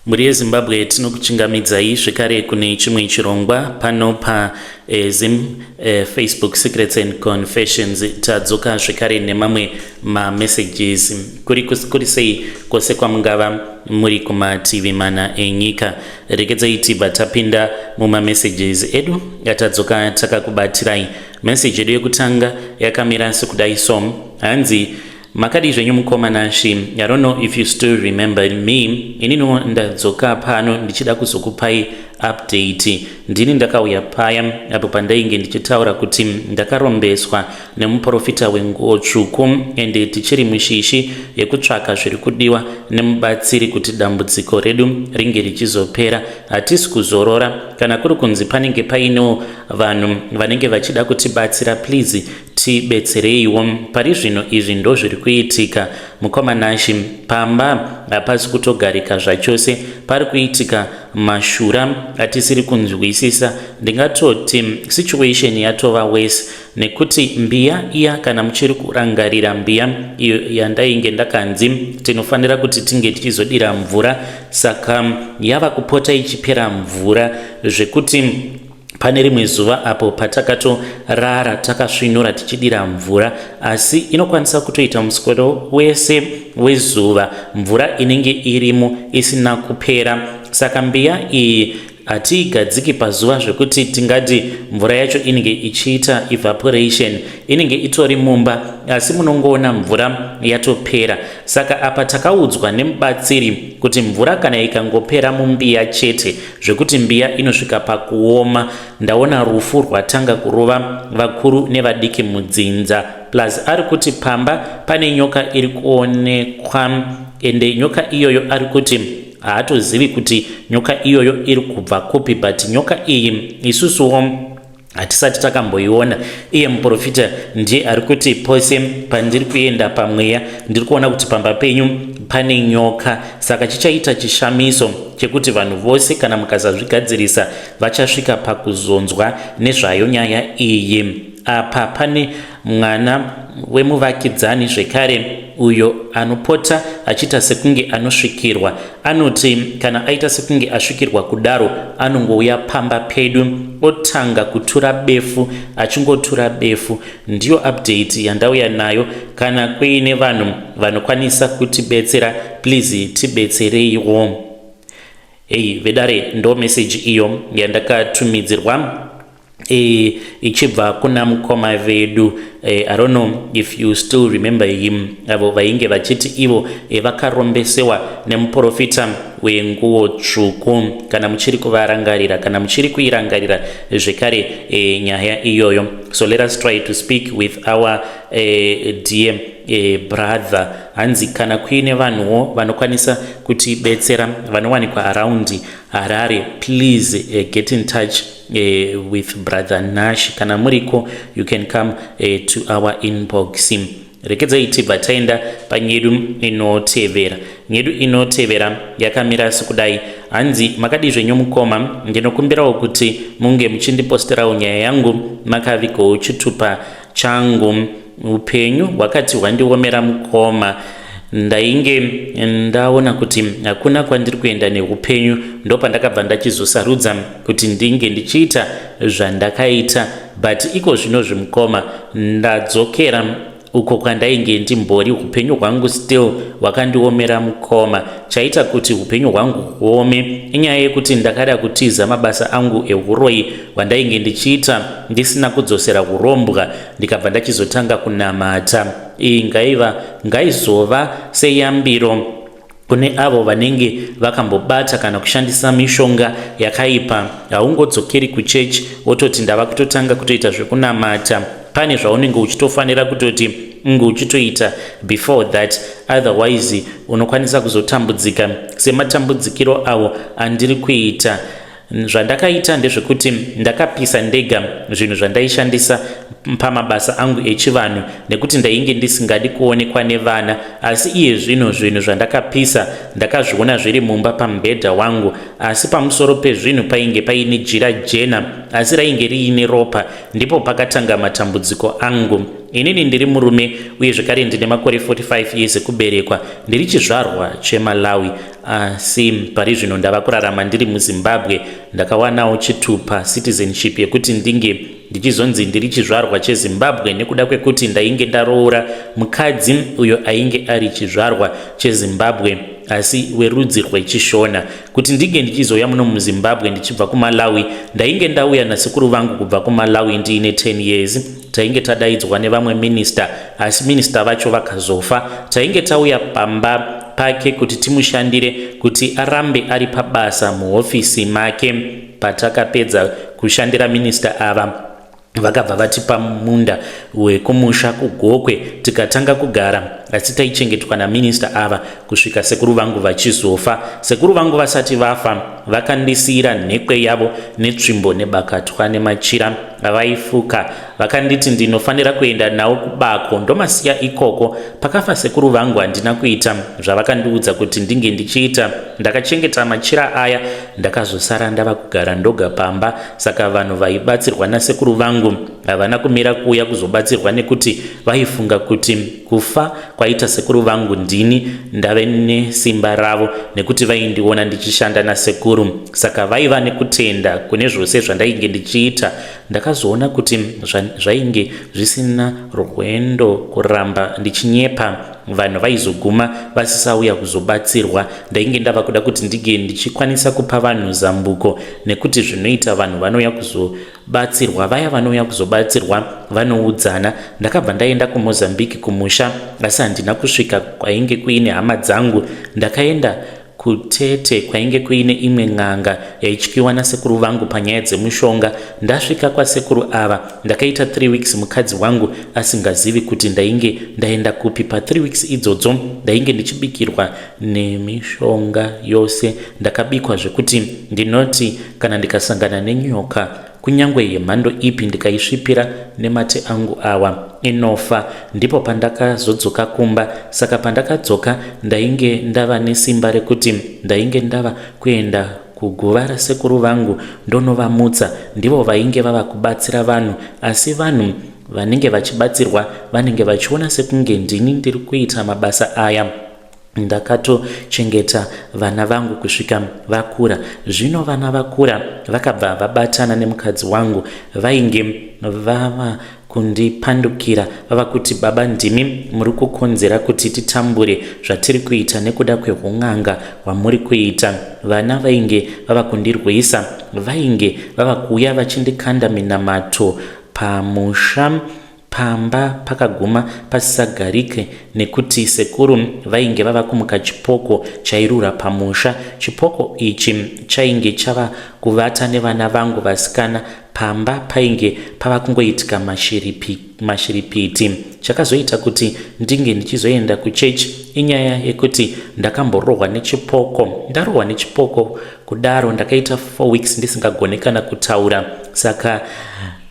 Muri yeZimbabwe tinokuchingamidzai zvekare kune chimwe chirongwa pano pa Facebook Secrets and Confessions. Tadzoka zvekare nemamwe messages kuri sei kwose kwamungava muri kumativi mana enyika. Regedzai tibva tapinda messages edu yatadzoka takakubatirai. Message edu yekutanga yakamira sekudai so hanzi makadi zvenyu mukomana shi. I don't know if you still remember me. Inino ndadzoka pano ndichida kuzokupai update. Ndini ndakauya paya apo pandainge ndichitaura kuti ndakarombeswa nemuprofita wenguo tsvuku ende tichiri mushishi yekutsvaka zviri kudiwa nemubatsiri kuti dambudziko redu ringe richizopera. Hatisi kuzorora kana kuri kunzi panenge paino vanhu vanenge vachida kutibatsira, please tibetsereiwo. Pari zvino izvi ndo zviri kuitika mukomanashi. Pamba hapasi kutogarika zvachose, pari kuitika mashura atisiri kunzwisisa. Ndingatoti situation yatova worse nekuti mbiya iya, kana muchiri kurangarira mbiya iyo yandainge ndakanzi tinofanira kuti tinge tichizodira mvura, saka yava kupota ichipera mvura zvekuti pane rimwe zuva apo patakatorara takasvinura tichidira mvura, asi inokwanisa kutoita muswero wese wezuva mvura inenge irimo isina kupera. Saka mbiya iyi hatiigadziki pazuva zvekuti tingati mvura yacho inenge ichiita evaporation, inenge itori mumba asi munongoona mvura yatopera. Saka apa takaudzwa nemubatsiri kuti mvura kana ikangopera mumbiya chete zvekuti mbiya inosvika pakuoma, ndaona rufu rwatanga kurova vakuru nevadiki mudzinza. Plus ari kuti pamba pane nyoka iri kuonekwa, ende nyoka iyoyo ari kuti haatozivi kuti nyoka iyoyo iri kubva kupi, but nyoka iyi isusuwo hatisati takamboiona. Iye muprofita ndiye ari kuti pose pandiri kuenda pamweya ndiri kuona kuti pamba penyu pane nyoka. Saka chichaita chishamiso chekuti vanhu vose kana mukasazvigadzirisa vachasvika pakuzonzwa nezvayo nyaya iyi. Apa pane mwana wemuvakidzani zvekare uyo anopota achita sekunge anosvikirwa. Anoti kana aita sekunge asvikirwa kudaro anongouya pamba pedu otanga kutura befu, achingotura befu. Ndiyo update yandauya nayo. Kana kuine vanhu vanokwanisa kutibetsera, please tibetsereiwo. Vedare ndo message iyo yandakatumidzirwa ichibva kuna mukoma vedu. I don't know if you still remember him. Avo vainge vachiti ivo vakarombesewa nemuprofita wenguo tsvuku. Kana muchiri kuvarangarira kana muchiri kuirangarira zvekare nyaya iyoyo. So let us try to speak with our dear brother. Hanzi kana kuine vanhuwo vanokwanisa kutibetsera vanowanikwa around Harare, please get in touch with brother Nash. Kana muriko you can come to our inbox. Rekedzai tibva taenda panyedu inotevera. Nyedu inotevera yakamira sekudai. Hanzi makadi zvenyu mukoma, ndinokumbirawo kuti munge muchindiposterawo nyaya yangu makavigawo chitupa changu. Upenyu wakati hwandiomera mukoma, ndainge ndaona kuti hakuna kwandiri kuenda neupenyu. Ndo pandakabva ndachizosarudza kuti ndinge ndichiita zvandakaita, but iko zvino zvimukoma ndadzokera uko kwandainge ndimbori. Upenyu hwangu still hwakandiomera mukoma. Chaita kuti upenyu hwangu huome inyaya yekuti ndakada kutiza mabasa angu ehuroi hwandainge ndichiita ndisina kudzosera kurombwa, ndikabva ndachizotanga kunamata. Iyi ngaizova seyambiro kune avo vanenge vakambobata kana kushandisa mishonga yakaipa. Haungodzokeri kuchechi wototi ndava kutotanga kutoita zvekunamata. Pane zvaunenge uchitofanira kutoti uchitoita before that, otherwise unokwanisa kuzotambudzika sematambudzikiro avo andiri kuita. Zvandakaita ndezvekuti ndakapisa ndega zvinhu zvandaishandisa pamabasa angu echivanhu nekuti ndainge ndisingadi kuonekwa nevana. Asi iye zvinhu zvandakapisa ndakazviona zviri mumba pamubhedha wangu, asi pamusoro pezvinhu painge paine jira jena asi rainge riine ropa. Ndipo pakatanga matambudziko angu. inini ndiri murume uye zvakare ndine makore 45 years ekuberekwa, ndiri chizvarwa cheMalawi, asi pari zvino ndava kurarama ndiri muZimbabwe. Ndakawanawo chitupa citizenship yekuti ndinge ndichizonzi ndiri chizvarwa cheZimbabwe nekuda kwekuti ndainge ndaroora mukadzi uyo ainge ari chizvarwa cheZimbabwe asi werudzi rwechishona. Kuti ndinge ndichizoya muno muZimbabwe ndichibva kuMalawi, ndainge ndauya nasekuru vangu kubva kuMalawi ndiine 10 years. Tainge tadaidzwa nevamwe minister, asi minister vacho vakazofa. Tainge tauya pamba pake kuti timushandire kuti arambe ari pabasa muhofisi make. Patakapedza kushandira minister ava, vakabva vatipa munda wekumusha kuGokwe, tikatanga kugara, asi taichengetwa naminister ava kusvika sekuru vangu vachizofa. Sekuru vangu vasati vafa vakandisira nhekwe yavo netsvimbo nebakatwa nemachira avaifuka. Vakanditi ndinofanira kuenda nawo kubako, ndomasiya ikoko. Pakafa sekuru vangu handina kuita zvavakandiudza kuti ndinge ndichiita. Ndakachengeta machira aya, ndakazosara ndava kugara ndoga pamba. Saka vanhu vaibatsirwa nasekuru vangu havana kumira kuuya kuzobatsirwa nekuti vaifunga kuti kufa kwaita sekuru vangu ndini ndave nesimba ravo, nekuti vaindiona ndichishanda nasekuru. Saka vaiva nekutenda kune zvose zvandainge ndichiita. Ndakazoona kuti zvainge zvisina rwendo kuramba ndichinyepa vanhu vaizoguma vasisauya kuzobatsirwa. Ndainge ndava kuda kuti ndige ndichikwanisa kupa vanhu zambuko, nekuti zvinoita vanhu vanouya kuzobatsirwa, vaya vanouya kuzobatsirwa vanoudzana. Ndakabva ndaenda kuMozambique kumusha, asi handina kusvika kwainge kuine hama dzangu. Ndakaenda kuTete kwainge kuine imwe n'anga yaityiwa nasekuru vangu panyaya dzemushonga. Ndasvika kwasekuru ava ndakaita 3 weeks mukadzi wangu asingazivi kuti ndainge ndaenda kupi. Pa 3 weeks idzodzo ndainge ndichibikirwa nemishonga yose. Ndakabikwa zvekuti ndinoti kana ndikasangana nenyoka kunyangwe yemhando ipi ndikaisvipira nemate angu awa inofa. Ndipo pandakazodzoka kumba. Saka pandakadzoka ndainge ndava nesimba rekuti ndainge ndava kuenda kuguva rasekuru vangu ndonovamutsa. Ndivo vainge vava kubatsira vanhu, asi vanhu vanenge vachibatsirwa vanenge vachiona sekunge ndini ndiri kuita mabasa aya. Ndakatochengeta vana vangu kusvika vakura. Zvino vana vakura vakabva vabatana nemukadzi wangu. Vainge vava kundipandukira, vava kuti baba ndimi muri kukonzera kuti titambure zvatiri kuita nekuda kwehun'anga hwamuri kuita. Vana vainge vava kundirwisa, vainge vava kuuya vachindikanda minamato pamusha. Pamba pakaguma pasisagarike nekuti sekuru vainge vava kumuka chipoko chairura pamusha. Chipoko ichi chainge chava kuvata nevana vangu vasikana. Pamba painge pava kungoitika mashiripiti. Chakazoita kuti ndinge ndichizoenda kuchechi inyaya yekuti ndakamborohwa nechipoko. Ndarohwa nechipoko kudaro ndakaita 4 weeks ndisingagone kana kutaura. Saka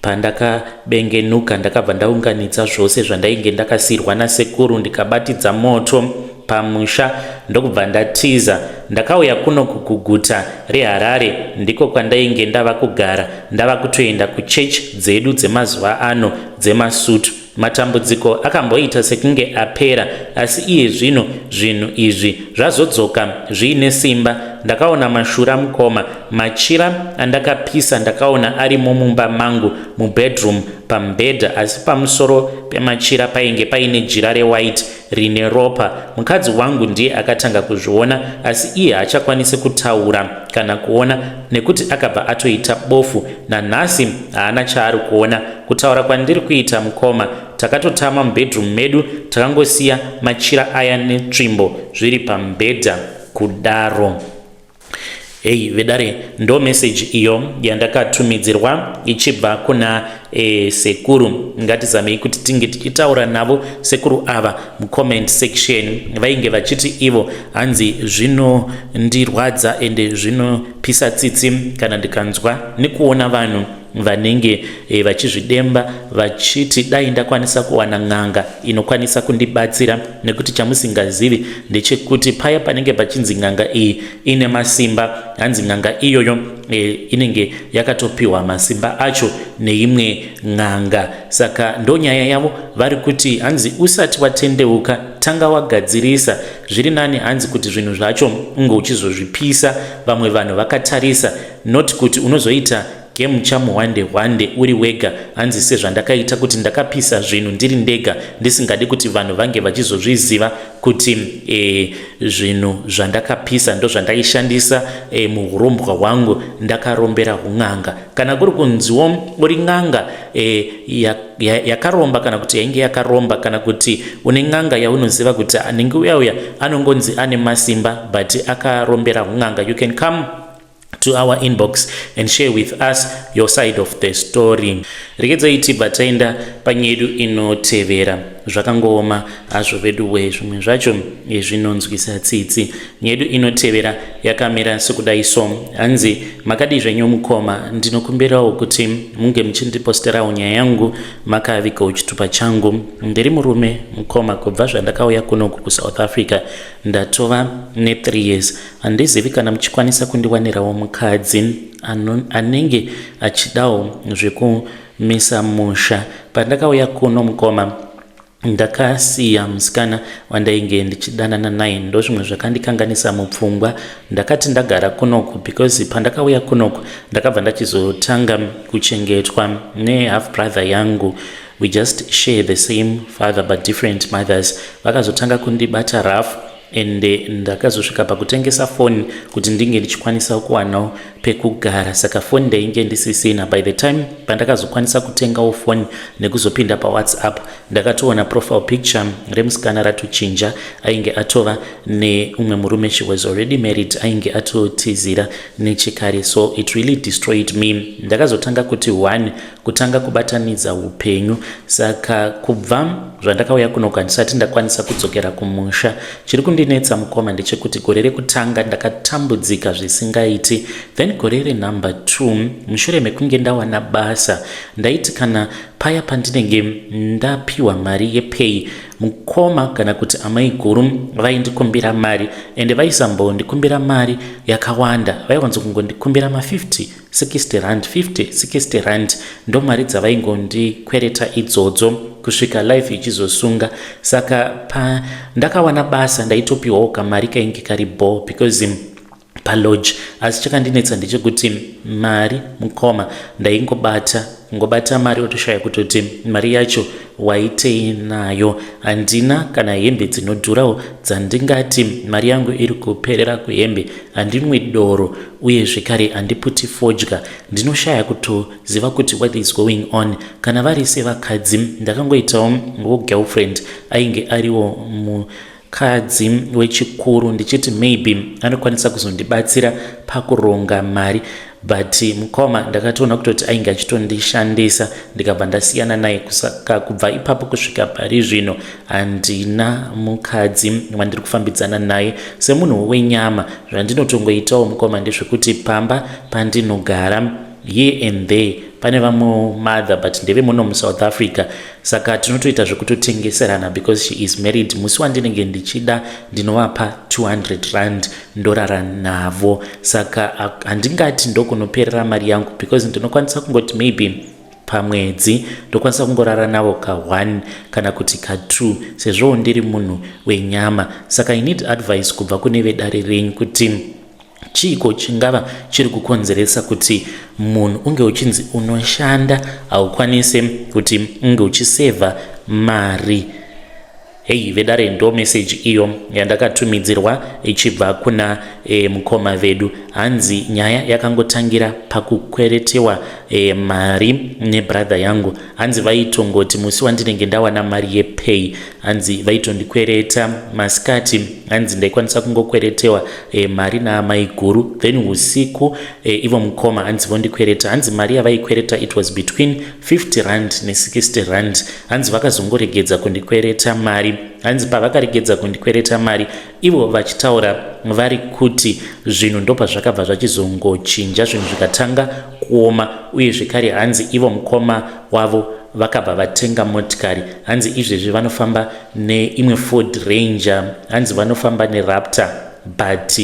pandakabengenuka ndakabva ndaunganidza zvose zvandainge ndakasirwa nasekuru, ndikabatidza moto pamusha ndokubva ndatiza. Ndakauya kuno kuguta reHarare, ndiko kwandainge ndava kugara. Ndava kutoenda kuchechi dzedu dzemazuva ano dzemasutu. Matambudziko akamboita sekunge apera, asi iye zvino zvinhu izvi zvazodzoka zviine simba. Ndakaona mashura mukoma, machira andakapisa ndakaona arimo mumba mangu mubedroom pamubhedha, asi pamusoro pemachira painge paine jira rewhite rine ropa. Mukadzi wangu ndiye akatanga kuzviona, asi iye haachakwanisi kutaura kana kuona nekuti akabva atoita bofu. Nanhasi haana chaari kuona. Kutaura kwandiri kuita mukoma, takatotama mubedroom medu, takangosiya machira aya netsvimbo zviri pamubhedha kudaro. Hey vedare, ndo message iyo yandakatumidzirwa ichibva kuna sekuru. Ngatizamei kuti tinge tichitaura navo sekuru ava mucomment section. Vainge vachiti ivo hanzi zvinondirwadza ende zvinopisa tsitsi kana ndikanzwa nekuona vanhu vanenge vachizvidemba vachiti dai ndakwanisa kuwana n'anga inokwanisa kundibatsira, nekuti chamusingazivi ndechekuti paya panenge pachinzi n'anga iyi ine masimba, hanzi n'anga iyoyo inenge yakatopiwa masimba acho neimwe n'anga. Saka ndonyaya yavo vari kuti hanzi usati watendeuka tanga wagadzirisa. Zviri nani hanzi kuti zvinhu zvacho unge uchizozvipisa vamwe vanhu vakatarisa, not kuti unozoita game chamuhwande uri wega. Hanzi sezvandakaita kuti ndakapisa zvinhu ndiri ndega ndisingadi kuti vanhu vange vachizozviziva kuti zvinhu zvandakapisa ndo zvandaishandisa muurombwa hwangu ndakarombera hun'anga. Kana kuri kunziwo uri n'anga yakaromba kana kuti yainge yakaromba, kana kuti une n'anga yaunoziva kuti anenge uya anongonzi ane masimba but akarombera hun'anga, you can come to our inbox and share with us your side of the story. Regedzai tibva taenda panyedu inotevera. Zvakangooma hazvo veduwe, zvimwe zvacho zvinonzwisa tsitsi. Nyedu inotevera yakamira sekudai so. Hanzi makadi zvenyu mukoma, ndinokumbirawo kuti munge muchindiposterawo nyaya yangu makavikawo chitupa changu. Ndiri murume mukoma kubva zvandakauya kunoku kuSouth Africa ndatova ne3 years. Handizivi kana muchikwanisa kundiwanirawo mukadzi anenge achidawo zvekumisa musha. Pandakauya kuno mukoma ndakasiya musikana wandainge ndichidanana naye, ndo zvimwe zvakandikanganisa mupfungwa. Ndakati ndagara kunoku because pandakauya kunoku ndakabva ndachizotanga kuchengetwa nehalf brother yangu. We just share the same father but different mothers. Vakazotanga kundibata rough and ndakazosvika pakutengesa phone kuti ndinge ndichikwanisa kuwanawo pekugara. Saka phone ndainge ndisisina. By the time pandakazokwanisa kutengawo phone nekuzopinda paWhatsApp ndakatoona profile picture remusikana ratochinja, ainge atova neumwe murume, she was already married, ainge atotizira nechekare. So it really destroyed me. Ndakazotanga kuti kutanga kubatanidza upenyu. Saka kubva zvandakauya kunoku handisati ndakwanisa kudzokera kumusha. Chiri kundinetsa mukoma ndechekuti gore rekutanga ndakatambudzika zvisingaiti, then gore renumber 2 mushure mekunge ndawana basa ndaiti kana paya pandinenge ndapiwa mari yepay, mukoma kana kuti amai guru vaindikumbira mari ende vaisambondikumbira mari yakawanda. Vaiwanzo kungondikumbira ma50 60 rand 50 60 rand ndo mari dzavaingondikwereta idzodzo kusvika life ichizosunga. Saka ndakawana basa ndaitopiwawo kamari kainge karibo because palodge. Asi chakandinetsa ndechekuti mari mukoma ndaingobata mari otoshaya kutoti mari yacho waitei nayo. Handina kana hembe dzinodhurawo dzandingati mari yangu iri kuperera kuhembe. Handinwi doro uye zvekare handiputi fodya. Ndinoshaya kutoziva kuti what is going on. Kana vari sevakadzi ndakangoitawo girlfriend ainge ariwo mukadzi wechikuru, ndichiti maybe anokwanisa kuzondibatsira pakuronga mari, but mukoma ndakatoona kutoti ainge achitondishandisa ndikabva ndasiyana naye. Kusaka kubva ipapo kusvika pari zvino handina mukadzi wandiri kufambidzana naye semunhu wenyama. Zvandinotongoitawo mukoma ndezvekuti pamba pandinogara here and there pane vamwe mother but ndeve muno muSouth Africa. Saka tinotoita zvekutotengeserana because she is married. Musi wandinenge ndichida ndinovapa 200 rand ndorara navo. Saka handingati ndokunoperera mari yangu because ndinokwanisa kungoti maybe pamwedzi ndokwanisa kungorara navo ka1 kana kuti ka2 sezvo ndiri munhu wenyama. Saka I need advice kubva kune vedare renyu kuti chiko chingava chiri kukonzeresa kuti munhu unge uchinzi unoshanda haukwanise kuti unge uchiseva mari. Hey, vedare ndo message iyo yandakatumidzirwa ichibva kuna mukoma vedu. Hanzi nyaya yakangotangira pakukweretewa mari nebrother yangu. Hanzi vaitongoti musi wandinenge ndawana mari yepay, hanzi vaitondikwereta masikati. Hanzi ndaikwanisa kungokweretewa mari naamai guru, then usiku ivo mukoma hanzi vondikwereta. Hanzi mari yavaikwereta it was between 50 rand ne60 rand. Hanzi vakazongoregedza kundikwereta mari. Hanzi pavakaregedza kundikwereta mari ivo vachitaura vari kuti zvinhu ndopa zvakabva zvachizongochinja, zvinhu zvikatanga kuoma, uye zvekare hanzi ivo mukoma wavo vakabva vatenga motikari. Hanzi izvezvi vanofamba neimwe Ford Ranger, hanzi vanofamba neRaptor, but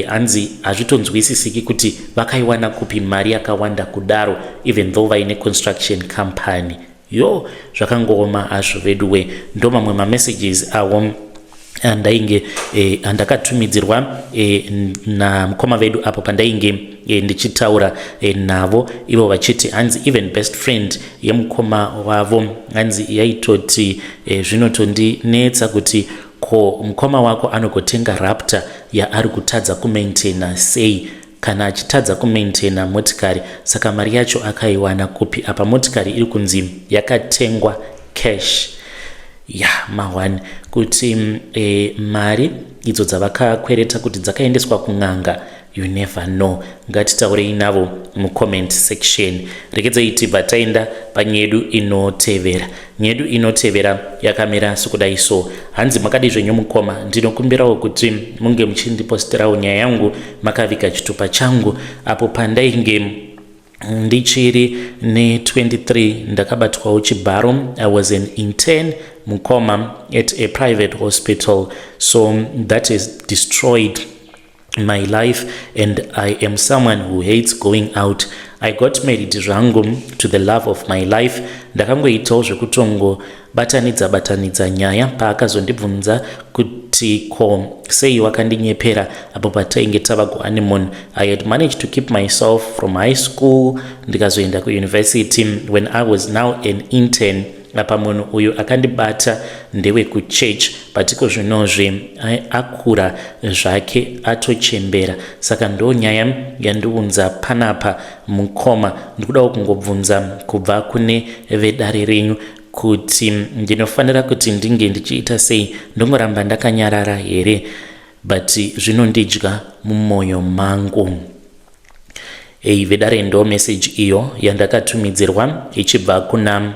hanzi hazvitonzwisisiki kuti vakaiwana kupi mari yakawanda kudaro, even though vaine construction company. Yo, zvakangooma hazvo veduwe. Ndo mamwe mamessages avo andainge andakatumidzirwa namukoma vedu apo pandainge ndichitaura navo, ivo vachiti hanzi even best friend yemukoma wavo hanzi yaitoti zvinotondinetsa kuti ko mukoma wako anogotenga Raptor yaari kutadza kumaintaina sei kana achitadza kumaintaina motikari, saka mari yacho akaiwana kupi? Apa motikari iri kunzi yakatengwa cash. Ya mahwani kuti mari idzo dzavakakwereta kuti dzakaendeswa kun'anga, you never know. Ngatitaurei navo mucomment section. Rekedzei tibva taenda panyedu inotevera. Nyedu inotevera yakamira sokudai so. Hanzi makadi zvenyu mukoma, ndinokumbirawo kuti munge muchindiposterawo nyaya yangu makaviga chitupa changu apo pandainge ndichiri ne23 ndakabatwawo chibharo. I was an intern mukoma at a private hospital, so that has destroyed my life and I am someone who hates going out. I got married zvangu to the love of my life. Ndakangoitawo zvekutongo batanidza nyaya paakazondibvunza kuti ko sei wakandinyepera apo patainge tava kuhoneymoon. I had managed to keep myself from high school ndikazoenda kuuniversity when I was now an intern. Apa munhu uyu akandibata ndewe kuchurch, patiko zvinozve akura zvake atochembera. Saka ndo nyaya yandiunza panapa mukoma. Ndikudawo kungobvunza kubva kune vedare renyu kuti ndinofanira kuti ndinge ndichiita sei, ndongoramba ndakanyarara here, but zvinondidya mumwoyo mangu. Vedare ndo message iyo yandakatumidzirwa ichibva kuna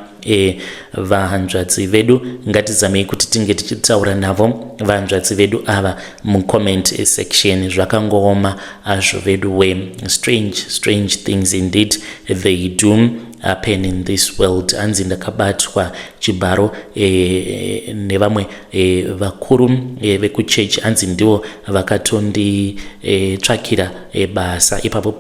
vahanzvadzi vedu. Ngatizamei kuti tinge tichitaura navo vahanzvadzi vedu ava mucomment section. Zvakangooma hazvo vedu we. Strange things indeed they do happen in this world. Hanzi ndakabatwa chibharo nevamwe vakuru vekuchechi, hanzi ndivo vakatonditsvakira basa ipapo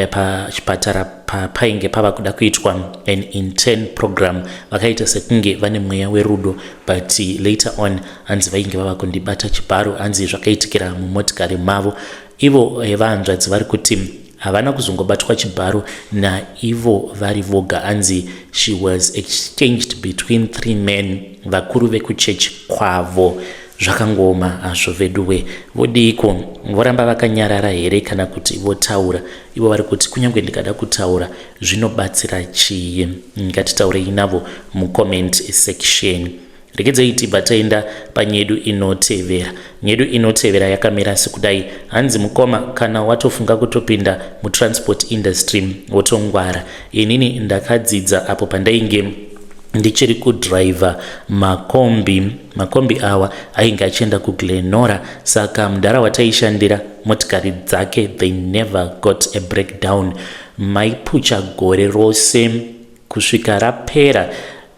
pachipatara painge pava kuda kuitwa an intern program. Vakaita sekunge vane mweya werudo, but later on hanzi vainge vava kundibata chibharo. Hanzi zvakaitikira mumotikari mavo. Ivo vahanzvadzi vari kuti havana kuzongobatwa chibharo naivo vari voga. Hanzi she was exchanged between 3 men vakuru vekuchechi kwavo. Zvakangooma hazvo veduwe. Vodiko voramba vakanyarara here kana kuti votaura? Ivo vari kuti kunyange ndikada kutaura zvinobatsira chii? Ngatitaurei navo mucomment section. Rekedzei tibva taenda panyedu inotevera. Nyedu inotevera yakamira sekudai. Hanzi mukoma, kana watofunga kutopinda mutransport industry wotongwara. Inini ndakadzidza apo pandainge ndichiri kudriver makombi awa ainge achienda kuGlenora. Saka mudhara wataishandira motikari dzake they never got a breakdown. Maipucha gore rose kusvika rapera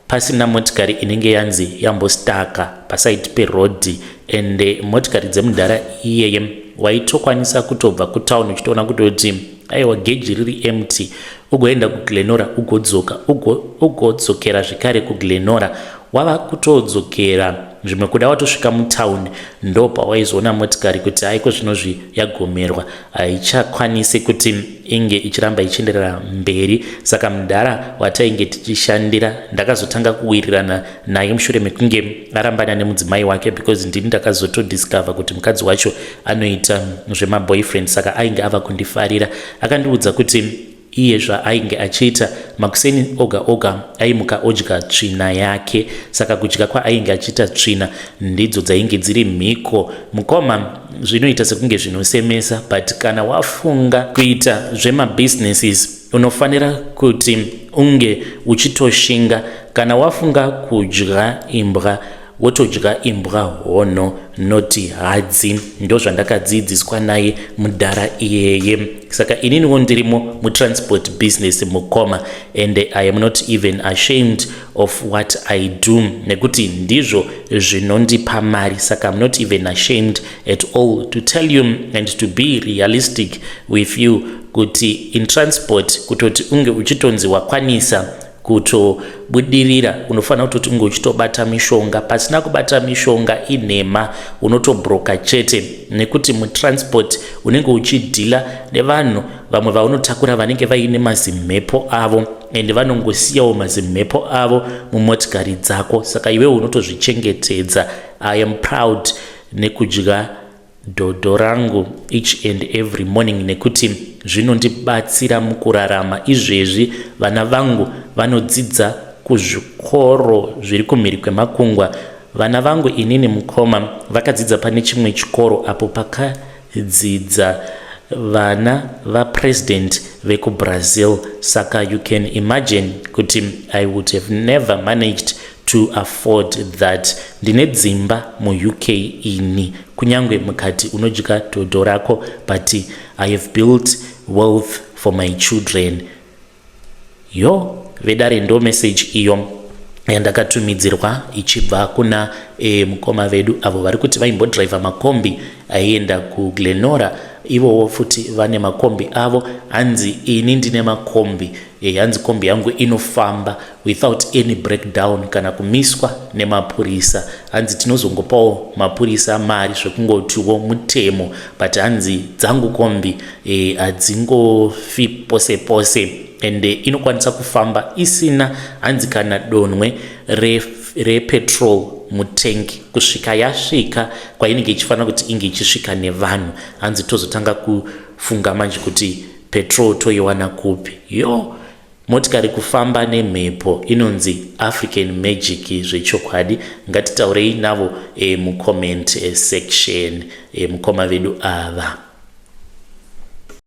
pasina motikari inenge yanzi yambostaka paside perodhi. And motikari dzemudhara iyeye waitokwanisa kutobva kutown uchitoona kutoti aiwa geji riri empty, ugoenda kuGlenora ugodzoka, ugodzokera zvekare kuGlenora. Wava kutodzokera zvimwe kuda watosvika mutown ndo pawaizoona motikari kuti haiko zvinozvi yagomerwa, haichakwanisi kuti inge ichiramba ichienderera mberi. Saka mudhara watainge tichishandira ndakazotanga kuwirirana naye mushure mekunge arambana nemudzimai wake, because ndini ndakazotodiscover kuti mukadzi wacho anoita zvemaboyfriend. Saka ainge ava kundifarira. Akandiudza kuti iye zvaainge achiita makuseni oga aimuka odya tsvina yake. Saka kudya kwaainge achiita tsvina ndidzo dzainge dziri mhiko. Mukoma, zvinoita sekunge zvinosemesa, but kana wafunga kuita zvemabusinesses unofanira kuti unge uchitoshinga. Kana wafunga kudya imbwa wotodya imbwa hono noti hadzi. Ndo zvandakadzidziswa naye mudhara iyeye. Saka ininiwo ndirimo mutransport business mukoma, and I am not even ashamed of what I do, nekuti ndizvo zvinondipa mari. Saka I'm not even ashamed at all to tell you and to be realistic with you kuti in transport kutoti unge uchitonzi wakwanisa kutobudirira unofanira kutoti unge uchitobata mishonga. Pasina kubata mishonga inhema unotobroka chete, nekuti mutransport unenge uchidhila nevanhu vamwe vaunotakura vanenge vaine mazimhepo avo, and vanongosiyawo mazimhepo avo mumotikari dzako. Saka iwe unotozvichengetedza. I am proud nekudya dhodho rangu each and every morning, nekuti zvinondibatsira mukurarama. Izvezvi vana vangu vanodzidza kuzvikoro zviri kumhiri kwemakungwa. Vana vangu inini mukoma vakadzidza pane chimwe chikoro apo pakadzidza vana vapresident vekuBrazil. Saka you can imagine kuti I would have never managed to afford that. Ndine dzimba mu-UK ini, kunyangwe mukati unodya dhodho rako, but I have built wealth for my children. Yo vedare ndo message iyo yandakatumidzirwa ichibva kuna mukoma vedu avo vari kuti vaimbodriva makombi aienda kuGlenora. Ivowo futi vane makombi avo. Hanzi ini ndine makombi, hanzi kombi yangu inofamba without any breakdown kana kumiswa nemapurisa. Hanzi tinozongopawo mapurisa mari zvekungotiwo mutemo, but hanzi dzangu kombi hadzingofi pose pose, and inokwanisa kufamba isina hanzi kana donwe repetrol mutengi kusvika yasvika kwainenge ichifanira kuti inge ichisvika nevanhu. Hanzi tozotanga kufunga manje kuti petrol toiwana kupi. Yo motikari kufamba nemhepo inonzi African magic zvechokwadi. Ngatitaurei navo mucomment section mukoma vedu ava.